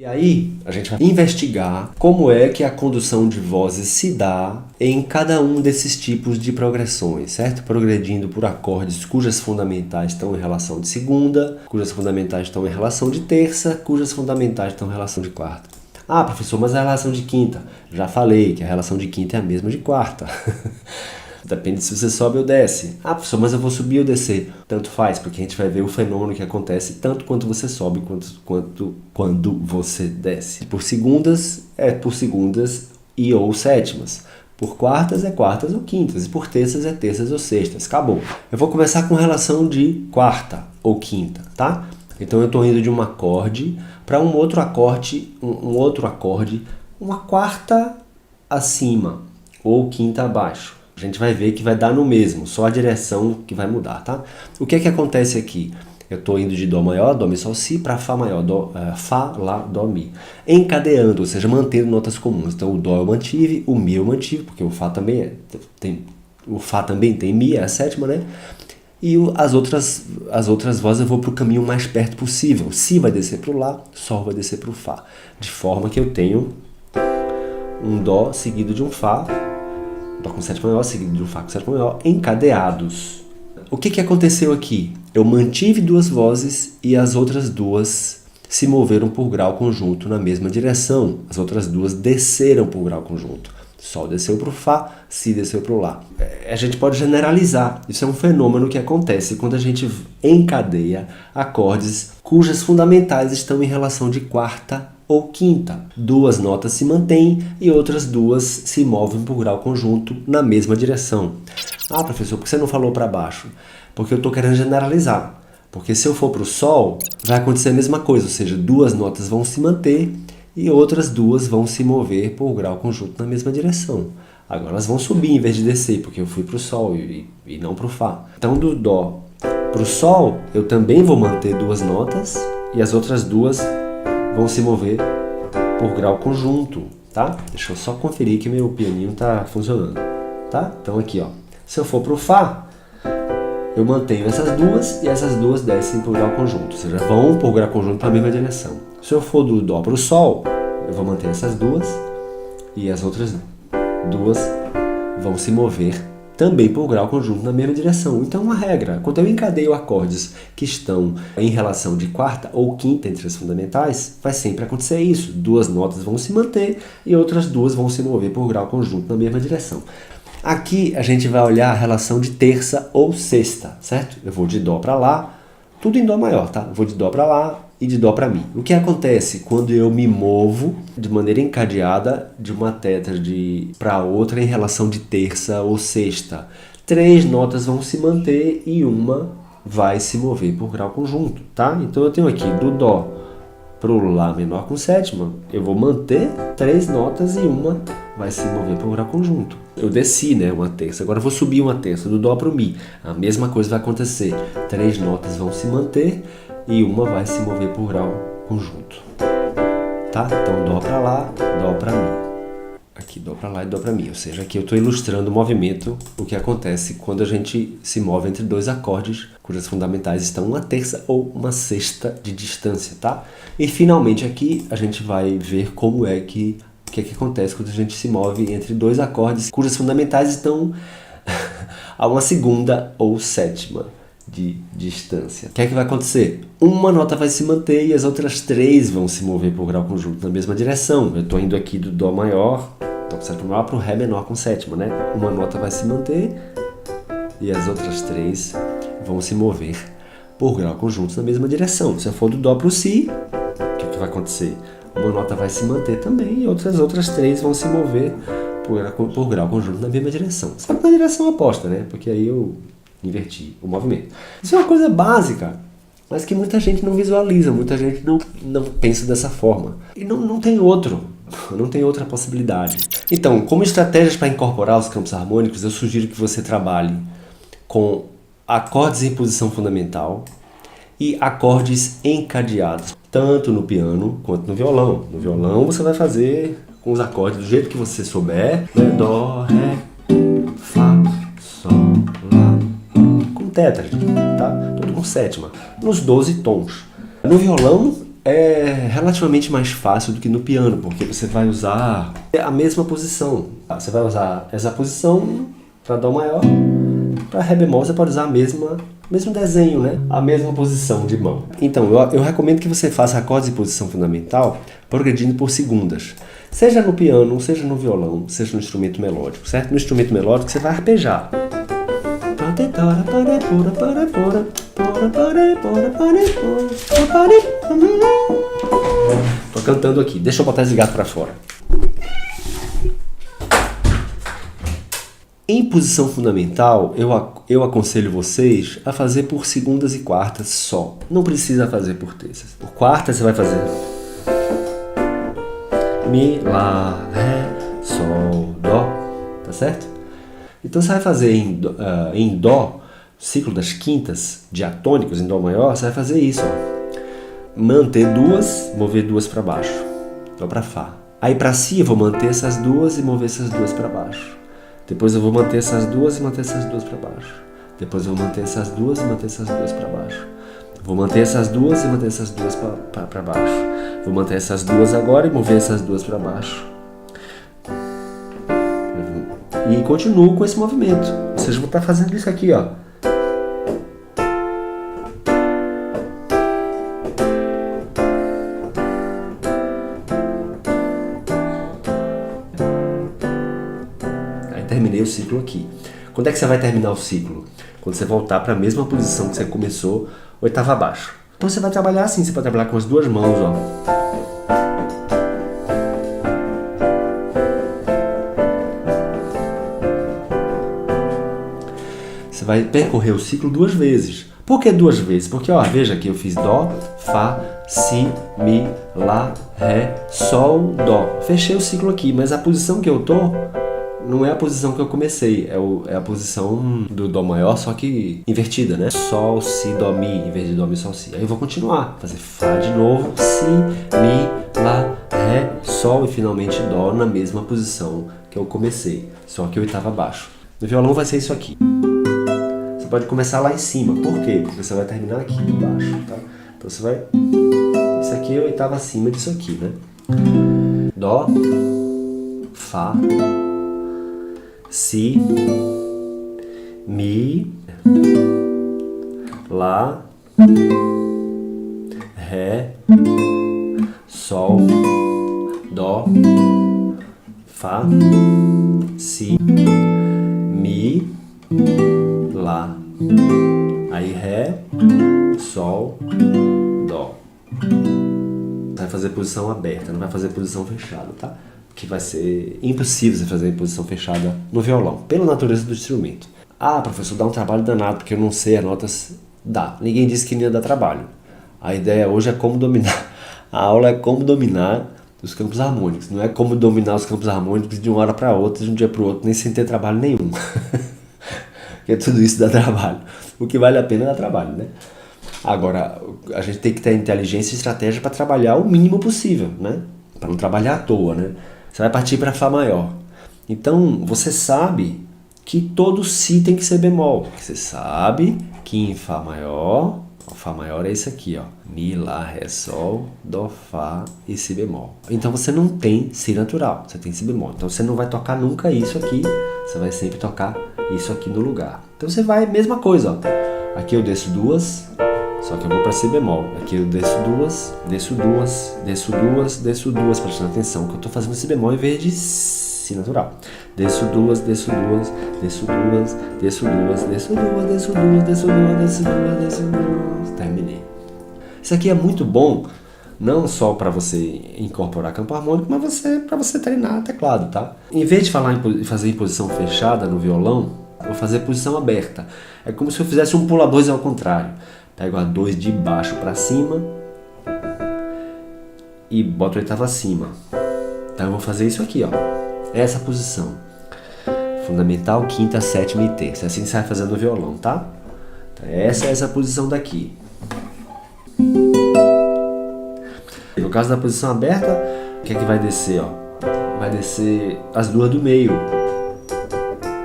E aí, a gente vai investigar como é que a condução de vozes se dá em cada um desses tipos de progressões, certo? Progredindo por acordes cujas fundamentais estão em relação de segunda, cujas fundamentais estão em relação de terça, cujas fundamentais estão em relação de quarta. Ah, professor, mas a relação de quinta? Já falei que a relação de quinta é a mesma de quarta. Depende se você sobe ou desce. Ah, professor, mas eu vou subir ou descer. Tanto faz, porque a gente vai ver o fenômeno que acontece tanto quanto você sobe quanto quando você desce. Por segundas, é por segundas e ou sétimas. Por quartas, é quartas ou quintas. E por terças, é terças ou sextas. Acabou. Eu vou começar com relação de quarta ou quinta, tá? Então eu estou indo de um acorde para um outro acorde, uma quarta acima ou quinta abaixo. A gente vai ver que vai dar no mesmo, só a direção que vai mudar, tá? O que é que acontece aqui? Eu estou indo de Dó maior, Dó, Mi, Sol, Si, para Fá maior, Fá, Lá, Dó, Mi. Encadeando, ou seja, mantendo notas comuns. Então o Dó eu mantive, o Mi eu mantive, porque o Fá também tem Mi, é a sétima, né? E as outras vozes eu vou para o caminho mais perto possível. Si vai descer para o Lá, Sol vai descer para o Fá. De forma que eu tenho um Dó seguido de um Fá, Dó com sétima maior seguido de um Fá com sétima maior, encadeados. O que aconteceu aqui? Eu mantive duas vozes e as outras duas se moveram por grau conjunto na mesma direção. As outras duas desceram por grau conjunto. Sol desceu para o Fá, Si desceu para o Lá. A gente pode generalizar. Isso é um fenômeno que acontece quando a gente encadeia acordes cujas fundamentais estão em relação de quarta ou quinta. Duas notas se mantêm e outras duas se movem por grau conjunto na mesma direção. Ah, professor, por que você não falou para baixo? Porque eu estou querendo generalizar. Porque se eu for para o Sol, vai acontecer a mesma coisa, ou seja, duas notas vão se manter e outras duas vão se mover por grau conjunto na mesma direção. Agora elas vão subir em vez de descer, porque eu fui para o Sol e não para o Fá. Então do Dó para o Sol, eu também vou manter duas notas e as outras duas vão se mover por grau conjunto, tá? Deixa eu só conferir que meu pianinho está funcionando, tá? Então aqui, ó, se eu for para o Fá, eu mantenho essas duas e essas duas descem por grau conjunto, ou seja, vão por grau conjunto para a mesma direção. Se eu for do Dó para o Sol, eu vou manter essas duas e as outras duas vão se mover também por grau conjunto na mesma direção. Então, uma regra, quando eu encadeio acordes que estão em relação de quarta ou quinta entre as fundamentais, vai sempre acontecer isso. Duas notas vão se manter e outras duas vão se mover por grau conjunto na mesma direção. Aqui a gente vai olhar a relação de terça ou sexta, certo? Eu vou de Dó para Lá, tudo em Dó maior, tá? Eu vou de Dó para Lá e de Dó para Mi. O que acontece quando eu me movo de maneira encadeada de uma tétrade para outra em relação de terça ou sexta? Três notas vão se manter e uma vai se mover por grau conjunto, tá? Então eu tenho aqui do Dó para o Lá menor com sétima, eu vou manter três notas e uma vai se mover por grau conjunto. Eu desci, né, uma terça, agora eu vou subir uma terça do Dó para o Mi. A mesma coisa vai acontecer. Três notas vão se manter e uma vai se mover por grau conjunto. Tá? Então Dó para Lá, Dó para Mi. Aqui Dó para Lá e Dó para Mi. Ou seja, aqui eu estou ilustrando o movimento, o que acontece quando a gente se move entre dois acordes cujas fundamentais estão uma terça ou uma sexta de distância, tá? E finalmente aqui a gente vai ver como é que o que acontece quando a gente se move entre dois acordes cujas fundamentais estão a uma segunda ou sétima de distância. O que é que vai acontecer? Uma nota vai se manter e as outras três vão se mover por grau conjunto na mesma direção. Eu estou indo aqui do Dó maior, Dó com sétima maior, para o Ré menor com sétima, né? Uma nota vai se manter e as outras três vão se mover por grau conjunto na mesma direção. Se eu for do Dó para o Si, o que é que vai acontecer? Uma nota vai se manter também e outras três vão se mover por grau conjunto na mesma direção. Só que na direção oposta, né? Porque aí eu inverti o movimento. Isso é uma coisa básica, mas que muita gente não visualiza, muita gente não pensa dessa forma. E não tem outra possibilidade. Então, como estratégias para incorporar os campos harmônicos, eu sugiro que você trabalhe com acordes em posição fundamental e acordes encadeados, tanto no piano quanto no violão. No violão você vai fazer com os acordes do jeito que você souber, né? Dó, Ré, Fá, Sol, Lá, com tétrade, tá? Tudo com sétima, nos 12 tons. No violão é relativamente mais fácil do que no piano, porque você vai usar a mesma posição. Você vai usar essa posição para Dó maior, para Ré bemol você pode usar mesmo desenho, né? A mesma posição de mão. Então, eu recomendo que você faça acordes de posição fundamental progredindo por segundas. Seja no piano, seja no violão, seja no instrumento melódico, certo? No instrumento melódico você vai arpejar. Tô cantando aqui, deixa eu botar esse gato pra fora. Em posição fundamental, eu aconselho vocês a fazer por segundas e quartas só. Não precisa fazer por terças. Por quartas você vai fazer Mi, Lá, Ré, Sol, Dó, tá certo? Então você vai fazer em Dó, ciclo das quintas diatônicos em Dó maior, você vai fazer isso, ó. Manter duas, mover duas para baixo, Dó para Fá. Aí para Si eu vou manter essas duas e mover essas duas para baixo. Depois eu vou manter essas duas e manter essas duas para baixo. Depois eu vou manter essas duas e manter essas duas para baixo. Vou manter essas duas e manter essas duas para baixo. Vou manter essas duas agora e mover essas duas para baixo. E continuo com esse movimento. Ou seja, vou estar fazendo isso aqui, ó. Aí terminei o ciclo aqui. Quando é que você vai terminar o ciclo? Quando você voltar para a mesma posição que você começou, oitava abaixo. Então você vai trabalhar assim, você vai trabalhar com as duas mãos, ó. Você vai percorrer o ciclo duas vezes. Por que duas vezes? Porque, ó, veja aqui, eu fiz Dó, Fá, Si, Mi, Lá, Ré, Sol, Dó. Fechei o ciclo aqui, mas a posição que eu tô não é a posição que eu comecei, é a posição do Dó maior, só que invertida, né? Sol, Si, Dó, Mi, em vez de Dó, Mi, Sol, Si. Aí eu vou continuar, fazer Fá de novo, Si, Mi, Lá, Ré, Sol e finalmente Dó na mesma posição que eu comecei, só que oitava abaixo. No violão vai ser isso aqui. Você pode começar lá em cima, por quê? Porque você vai terminar aqui embaixo, tá? Então você vai... Isso aqui é a oitava acima disso aqui, né? Dó, Fá, Si, Mi, Lá, Ré, Sol, Dó, Fá, Si, Mi, Lá, aí Ré, Sol, Dó. Vai fazer posição aberta, não vai fazer posição fechada, tá? Que vai ser impossível você fazer em posição fechada no violão, pela natureza do instrumento. Ah, professor, dá um trabalho danado, porque eu não sei as notas. Dá. Ninguém disse que não ia dar trabalho. A ideia hoje é como dominar. A aula é como dominar os campos harmônicos. Não é como dominar os campos harmônicos de uma hora para outra, de um dia para o outro, nem sem ter trabalho nenhum. Porque tudo isso dá trabalho. O que vale a pena dá trabalho, né? Agora, a gente tem que ter inteligência e estratégia para trabalhar o mínimo possível, né? Para não trabalhar à toa, né? Você vai partir para Fá maior. Então, você sabe que todo Si tem que ser bemol. Você sabe que em Fá maior, o Fá maior é esse aqui, ó. Mi, Lá, Ré, Sol, Dó, Fá e Si bemol. Então você não tem Si natural, você tem Si bemol. Então você não vai tocar nunca isso aqui, você vai sempre tocar isso aqui no lugar. Então você vai, mesma coisa, ó. Aqui eu desço duas, só que eu vou para Si bemol. Aqui eu desço duas, desço duas, desço duas, desço duas, prestando atenção que eu estou fazendo Si bemol em vez de Si natural. Desço duas, desço duas, desço duas, desço duas, desço duas, desço duas, desço duas, desço duas, desço duas. Terminei. Isso aqui é muito bom, não só para você incorporar campo harmônico, mas para você treinar teclado, tá? Em vez de fazer em posição fechada no violão, eu vou fazer posição aberta. É como se eu fizesse um pular dois ao contrário. Pego a 2 de baixo para cima e boto a oitava acima. Então eu vou fazer isso aqui, ó. Essa posição. Fundamental, quinta, sétima e terça. Assim você vai fazendo no violão, tá? Então essa é essa posição daqui. No caso da posição aberta, o que é que vai descer, ó? Vai descer as duas do meio.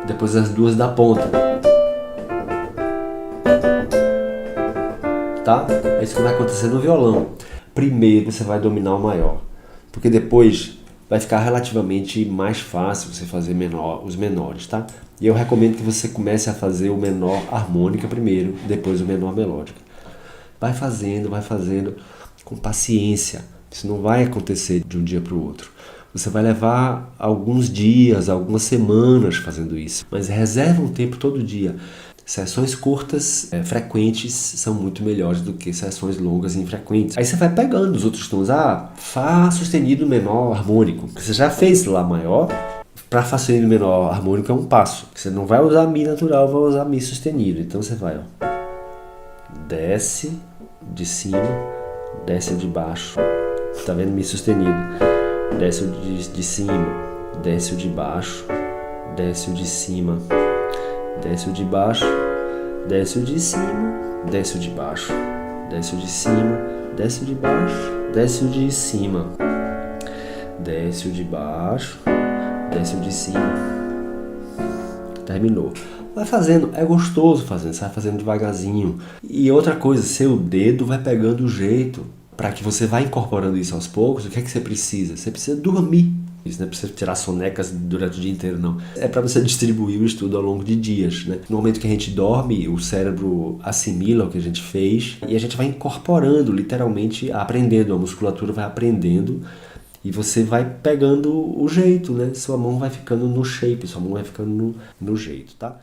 Depois as duas da ponta. Tá? É isso que vai acontecer no violão. primeiro você vai dominar o maior. Porque depois vai ficar relativamente mais fácil você fazer os menores, tá? E eu recomendo que você comece a fazer o menor harmônica primeiro, depois o menor melódica. Vai fazendo com paciência. Isso não vai acontecer de um dia para o outro. Você vai levar alguns dias, algumas semanas fazendo isso. Mas reserva um tempo todo dia. Sessões curtas, frequentes, são muito melhores do que sessões longas e infrequentes. Aí você vai pegando os outros tons. Fá sustenido menor harmônico. Você já fez Lá maior. Para Fá sustenido menor harmônico é um passo. Você não vai usar Mi natural, vai usar Mi sustenido. Então você vai, desce de cima, desce de baixo. Tá vendo? Mi sustenido. Desce o de cima, desce o de baixo, desce o de cima, desce o de baixo, desce o de cima, desce o de baixo, desce o de cima, desce o de baixo, desce o de cima, desce o de baixo, desce o de cima. Terminou. Vai fazendo, é gostoso fazendo, você vai fazendo devagarzinho. E outra coisa, seu dedo vai pegando o jeito. Para que você vá incorporando isso aos poucos, o que é que você precisa? Você precisa dormir. Isso não é para você tirar sonecas durante o dia inteiro, não. É para você distribuir o estudo ao longo de dias, né? No momento que a gente dorme, o cérebro assimila o que a gente fez e a gente vai incorporando, literalmente aprendendo. A musculatura vai aprendendo e você vai pegando o jeito, né? Sua mão vai ficando no shape, sua mão vai ficando no jeito, tá?